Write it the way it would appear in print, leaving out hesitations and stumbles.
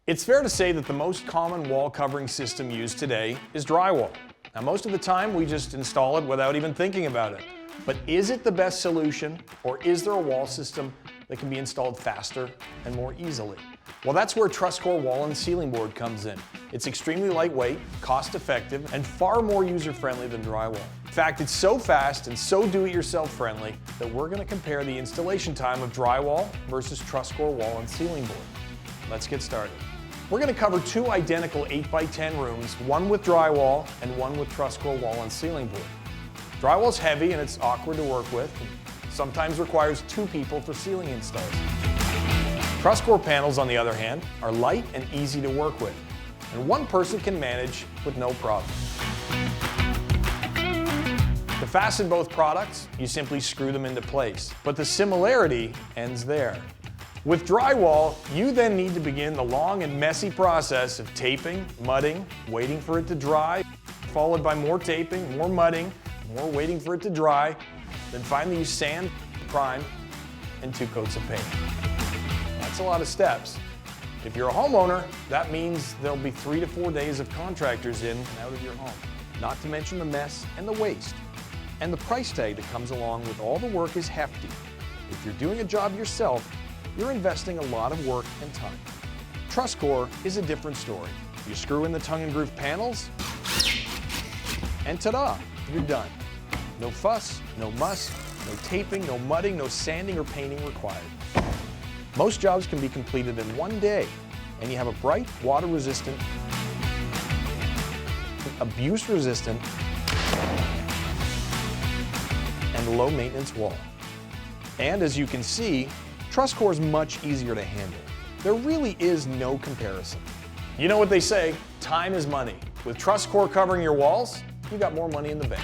It's fair to say that the most common wall covering system used today is drywall. Now, most of the time we just install it without even thinking about it. But is it the best solution, or is there a wall system that can be installed faster and more easily? Well, that's where TrussCore Wall and Ceiling Board comes in. It's extremely lightweight, cost-effective, and far more user-friendly than drywall. In fact, it's so fast and so do-it-yourself friendly that we're going to compare the installation time of drywall versus TrussCore Wall and Ceiling Board. Let's get started. We're going to cover two identical 8x10 rooms, one with drywall and one with TrussCore Wall and Ceiling Board. Drywall's heavy and it's awkward to work with, and sometimes requires two people for ceiling installs. TrussCore panels, on the other hand, are light and easy to work with, and one person can manage with no problem. To fasten both products, you simply screw them into place, but the similarity ends there. With drywall, you then need to begin the long and messy process of taping, mudding, waiting for it to dry, followed by more taping, more mudding, more waiting for it to dry, then finally you sand, prime, and 2 coats of paint. That's a lot of steps. If you're a homeowner, that means there'll be 3 to 4 days of contractors in and out of your home. Not to mention the mess and the waste. And the price tag that comes along with all the work is hefty. If you're doing a job yourself, you're investing a lot of work and time. TrussCore is a different story. You screw in the tongue and groove panels, and ta-da, you're done. No fuss, no muss, no taping, no mudding, no sanding or painting required. Most jobs can be completed in one day, and you have a bright, water-resistant, abuse-resistant, and low-maintenance wall. And as you can see, TrussCore is much easier to handle. There really is no comparison. You know what they say, time is money. With TrussCore covering your walls, you got more money in the bank.